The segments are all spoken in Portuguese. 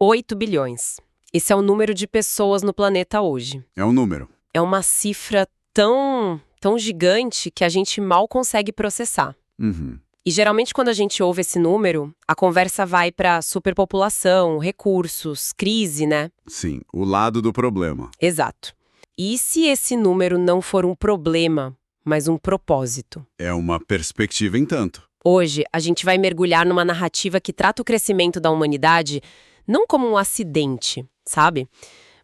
8 bilhões. Esse é o número de pessoas no planeta hoje. É um número. É uma cifra tão gigante que a gente mal consegue processar. Uhum. E geralmente quando a gente ouve esse número, a conversa vai para superpopulação, recursos, crise, né? Sim, o lado do problema. Exato. E se esse número não for um problema, mas um propósito? É uma perspectiva em tanto. Hoje, a gente vai mergulhar numa narrativa que trata o crescimento da humanidade não como um acidente, sabe?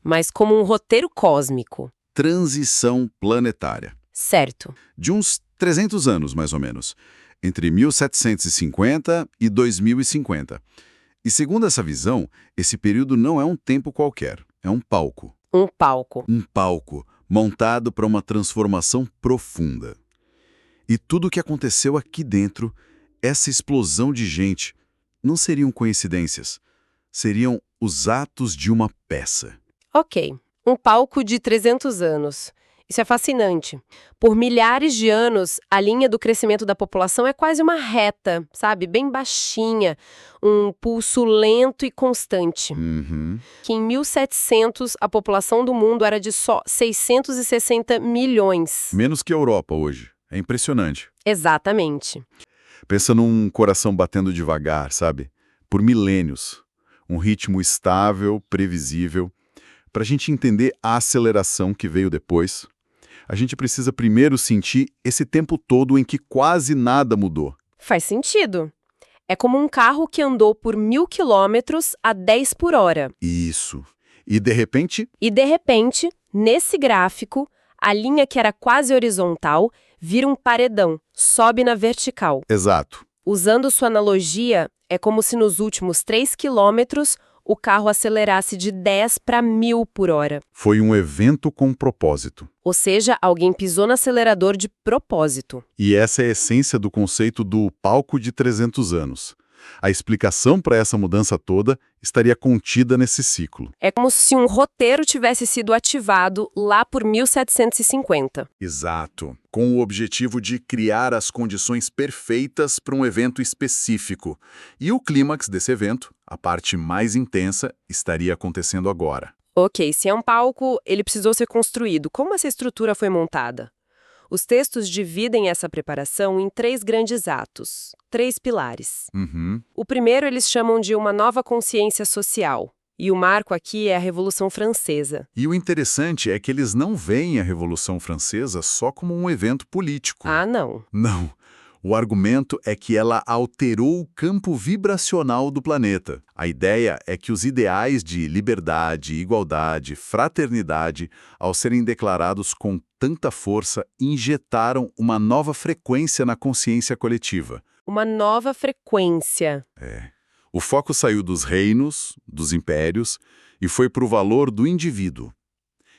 Mas como um roteiro cósmico. Transição planetária. Certo. De uns 300 anos, mais ou menos. Entre 1750 e 2050. E segundo essa visão, esse período não é um tempo qualquer, é um palco. Um palco. Um palco montado para uma transformação profunda. E tudo o que aconteceu aqui dentro, essa explosão de gente, não seriam coincidências. Seriam os atos de uma peça. Ok. Um palco de 300 anos. Isso é fascinante. Por milhares de anos, a linha do crescimento da população é quase uma reta, sabe? Bem baixinha. Um pulso lento e constante. Uhum. Que em 1700 a população do mundo era de só 660 milhões. Menos que a Europa hoje. É impressionante. Exatamente. Pensa num coração batendo devagar, sabe? Por milênios. Um ritmo estável, previsível. Para a gente entender a aceleração que veio depois, a gente precisa primeiro sentir esse tempo todo em que quase nada mudou. Faz sentido. É como um carro que andou por 1.000 quilômetros a 10 por hora. Isso. E de repente, Nesse gráfico, a linha que era quase horizontal vira um paredão, sobe na vertical. exato. Usando sua analogia, é como se nos últimos 3 quilômetros o carro acelerasse de 10 para 1.000 por hora. Foi um evento com propósito. Ou seja, alguém pisou no acelerador de propósito. E essa é a essência do conceito do palco de 300 anos. A explicação para essa mudança toda estaria contida nesse ciclo. É como se um roteiro tivesse sido ativado lá por 1750. Exato. Com o objetivo de criar as condições perfeitas para um evento específico. E o clímax desse evento, a parte mais intensa, estaria acontecendo agora. Ok, se é um palco, ele precisou ser construído. Como essa estrutura foi montada? Os textos dividem essa preparação em 3 grandes atos, 3 pilares. Uhum. O primeiro eles chamam de uma nova consciência social. E o marco aqui é a Revolução Francesa. E o interessante é que eles não veem a Revolução Francesa só como um evento político. Ah, não. Não. O argumento é que ela alterou o campo vibracional do planeta. A ideia é que os ideais de liberdade, igualdade, fraternidade, ao serem declarados com tanta força, injetaram uma nova frequência na consciência coletiva. Uma nova frequência. O foco saiu dos reinos, dos impérios, e foi para o valor do indivíduo.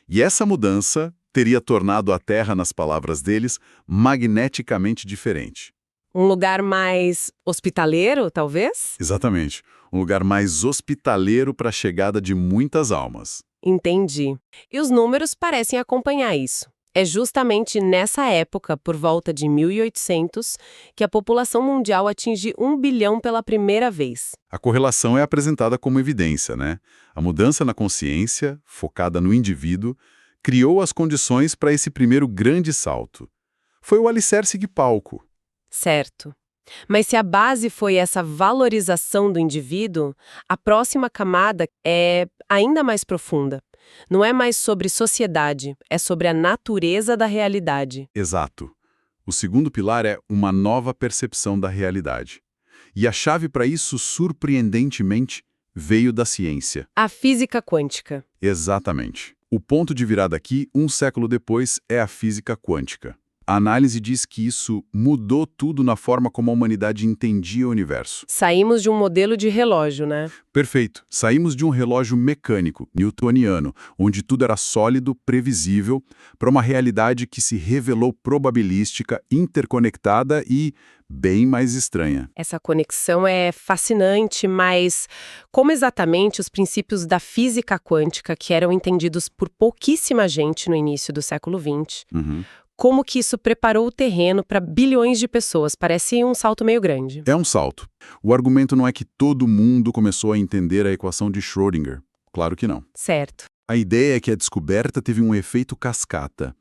E essa mudança teria tornado a Terra, nas palavras deles, magneticamente diferente. Um lugar mais hospitaleiro, talvez? Exatamente. Um lugar mais hospitaleiro para a chegada de muitas almas. Entendi. E os números parecem acompanhar isso. É justamente nessa época, por volta de 1800, que a população mundial atinge 1 bilhão pela primeira vez. A correlação é apresentada como evidência, né? A mudança na consciência, focada no indivíduo, criou as condições para esse primeiro grande salto. Foi o alicerce de palco. Certo. Mas se a base foi essa valorização do indivíduo, a próxima camada é ainda mais profunda. Não é mais sobre sociedade, é sobre a natureza da realidade. Exato. O segundo pilar é uma nova percepção da realidade. E a chave para isso, surpreendentemente, veio da ciência. A física quântica. Exatamente. O ponto de virada aqui, um século depois, é a física quântica. A análise diz que isso mudou tudo na forma como a humanidade entendia o universo. Saímos de um modelo de relógio, né? Perfeito. Saímos de um relógio mecânico, newtoniano, onde tudo era sólido, previsível, para uma realidade que se revelou probabilística, interconectada e bem mais estranha. Essa conexão é fascinante, mas como exatamente os princípios da física quântica, que eram entendidos por pouquíssima gente no início do século XX, como que isso preparou o terreno para bilhões de pessoas. Parece um salto meio grande. É um salto. O argumento não é que todo mundo começou a entender a equação de Schrödinger. Claro que não. Certo. A ideia é que a descoberta teve um efeito cascata.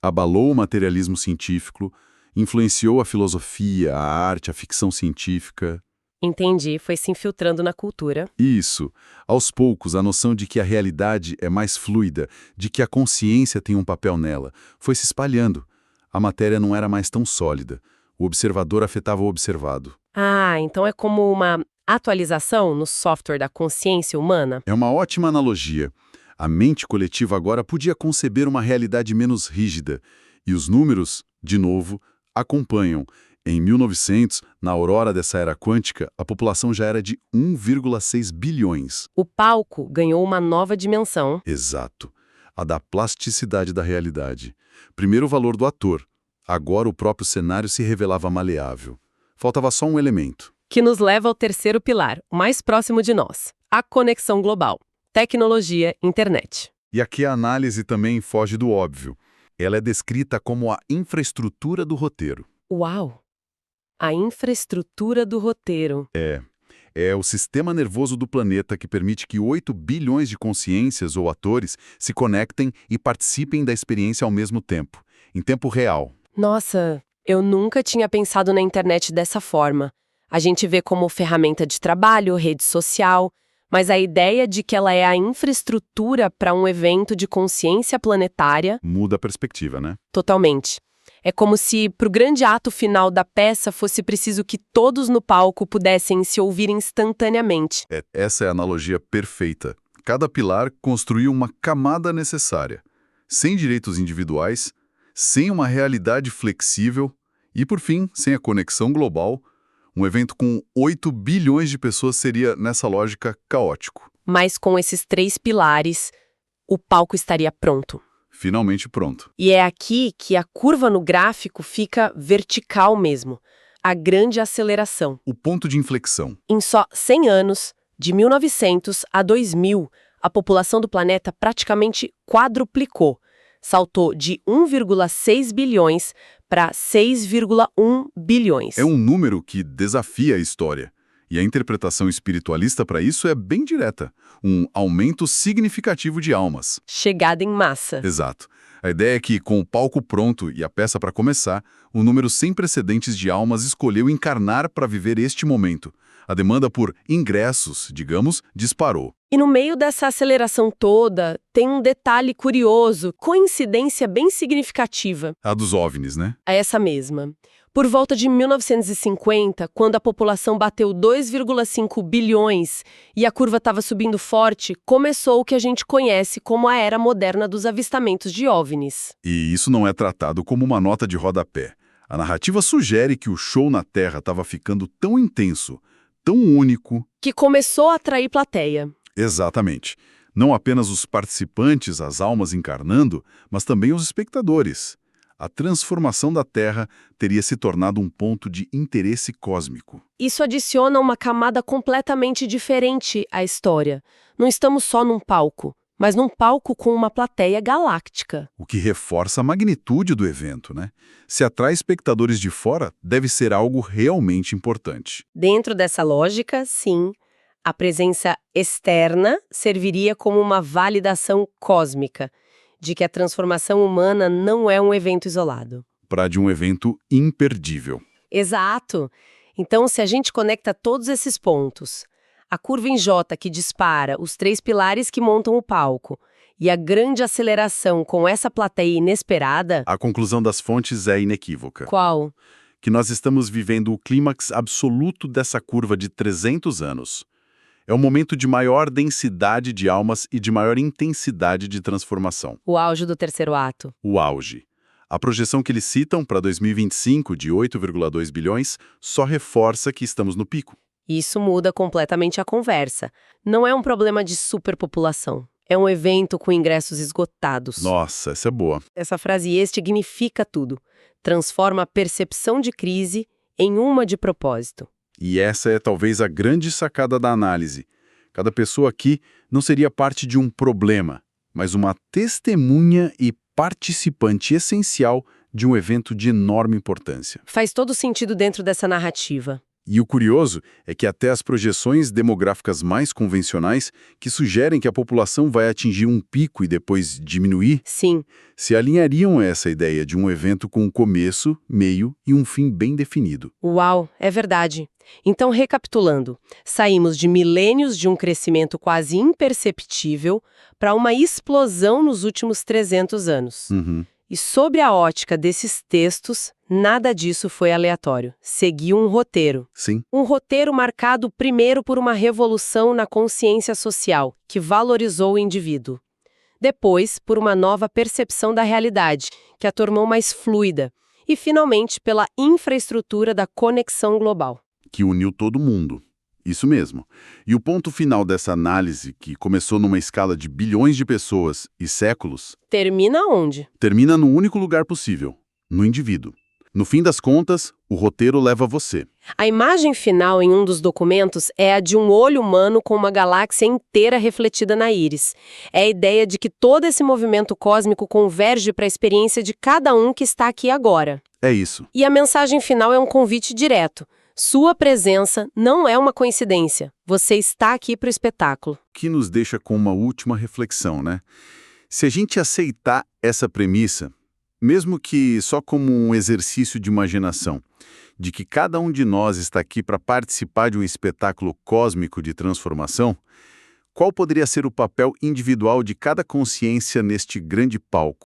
Abalou o materialismo científico, influenciou a filosofia, a arte, a ficção científica. Entendi, foi se infiltrando na cultura. Isso. Aos poucos, a noção de que a realidade é mais fluida, de que a consciência tem um papel nela, foi se espalhando. A matéria não era mais tão sólida. O observador afetava o observado. Ah, então é como uma atualização no software da consciência humana? É uma ótima analogia. A mente coletiva agora podia conceber uma realidade menos rígida. E os números, de novo, acompanham. Em 1900, na aurora dessa era quântica, a população já era de 1,6 bilhões. O palco ganhou uma nova dimensão. Exato. A da plasticidade da realidade. Primeiro o valor do ator. Agora o próprio cenário se revelava maleável. Faltava só um elemento. Que nos leva ao terceiro pilar, o mais próximo de nós: a conexão global. Tecnologia, internet. E aqui a análise também foge do óbvio. Ela é descrita como a infraestrutura do roteiro. Uau! A infraestrutura do roteiro. É o sistema nervoso do planeta que permite que 8 bilhões de consciências ou atores se conectem e participem da experiência ao mesmo tempo, em tempo real. Nossa, eu nunca tinha pensado na internet dessa forma. A gente vê como ferramenta de trabalho, rede social, mas a ideia de que ela é a infraestrutura para um evento de consciência planetária... Muda a perspectiva, né? Totalmente. É como se, para o grande ato final da peça, fosse preciso que todos no palco pudessem se ouvir instantaneamente. Essa é a analogia perfeita. Cada pilar construiu uma camada necessária, sem direitos individuais, sem uma realidade flexível e, por fim, sem a conexão global. Um evento com 8 bilhões de pessoas seria, nessa lógica, caótico. Mas com esses 3 pilares, o palco estaria pronto. Finalmente pronto. E é aqui que a curva no gráfico fica vertical mesmo. A grande aceleração. O ponto de inflexão. Em só 100 anos, de 1900 a 2000, a população do planeta praticamente quadruplicou. Saltou de 1,6 bilhões para 6,1 bilhões. É um número que desafia a história. E a interpretação espiritualista para isso é bem direta. Um aumento significativo de almas. Chegada em massa. Exato. A ideia é que, com o palco pronto e a peça para começar, um número sem precedentes de almas escolheu encarnar para viver este momento. A demanda por ingressos, digamos, disparou. E no meio dessa aceleração toda, tem um detalhe curioso, coincidência bem significativa. A dos OVNIs, né? É essa mesma. Por volta de 1950, quando a população bateu 2,5 bilhões e a curva estava subindo forte, começou o que a gente conhece como a era moderna dos avistamentos de OVNIs. E isso não é tratado como uma nota de rodapé. A narrativa sugere que o show na Terra estava ficando tão intenso, tão único... que começou a atrair plateia. Exatamente. Não apenas os participantes, as almas encarnando, mas também os espectadores. A transformação da Terra teria se tornado um ponto de interesse cósmico. Isso adiciona uma camada completamente diferente à história. Não estamos só num palco, mas num palco com uma plateia galáctica. O que reforça a magnitude do evento, né? Se atrai espectadores de fora, deve ser algo realmente importante. Dentro dessa lógica, sim, a presença externa serviria como uma validação cósmica de que a transformação humana não é um evento isolado. Para de um evento imperdível. Exato. Então, se a gente conecta todos esses pontos, a curva em J que dispara, os 3 pilares que montam o palco, e a grande aceleração com essa plateia inesperada... A conclusão das fontes é inequívoca. Qual? Que nós estamos vivendo o clímax absoluto dessa curva de 300 anos. É o momento de maior densidade de almas e de maior intensidade de transformação. O auge do terceiro ato. O auge. A projeção que eles citam para 2025, de 8,2 bilhões, só reforça que estamos no pico. Isso muda completamente a conversa. Não é um problema de superpopulação. É um evento com ingressos esgotados. Nossa, essa é boa. Essa frase estignifica tudo. Transforma a percepção de crise em uma de propósito. E essa é talvez a grande sacada da análise. Cada pessoa aqui não seria parte de um problema, mas uma testemunha e participante essencial de um evento de enorme importância. Faz todo sentido dentro dessa narrativa. E o curioso é que até as projeções demográficas mais convencionais, que sugerem que a população vai atingir um pico e depois diminuir, Sim. se alinhariam a essa ideia de um evento com um começo, meio e um fim bem definido. Uau, é verdade. Então, recapitulando, saímos de milênios de um crescimento quase imperceptível para uma explosão nos últimos 300 anos. E sobre a ótica desses textos, nada disso foi aleatório. Seguiu um roteiro. Sim. Um roteiro marcado primeiro por uma revolução na consciência social, que valorizou o indivíduo. Depois, por uma nova percepção da realidade, que a tornou mais fluida. E, finalmente, pela infraestrutura da conexão global. Que uniu todo mundo. Isso mesmo. E o ponto final dessa análise, que começou numa escala de bilhões de pessoas e séculos, Termina onde? termina no único lugar possível, no indivíduo. No fim das contas, o roteiro leva você. A imagem final em um dos documentos é a de um olho humano com uma galáxia inteira refletida na íris. É a ideia de que todo esse movimento cósmico converge para a experiência de cada um que está aqui agora. É isso. E a mensagem final é um convite direto. Sua presença não é uma coincidência. Você está aqui para o espetáculo. Que nos deixa com uma última reflexão, né? Se a gente aceitar essa premissa, mesmo que só como um exercício de imaginação, de que cada um de nós está aqui para participar de um espetáculo cósmico de transformação, qual poderia ser o papel individual de cada consciência neste grande palco?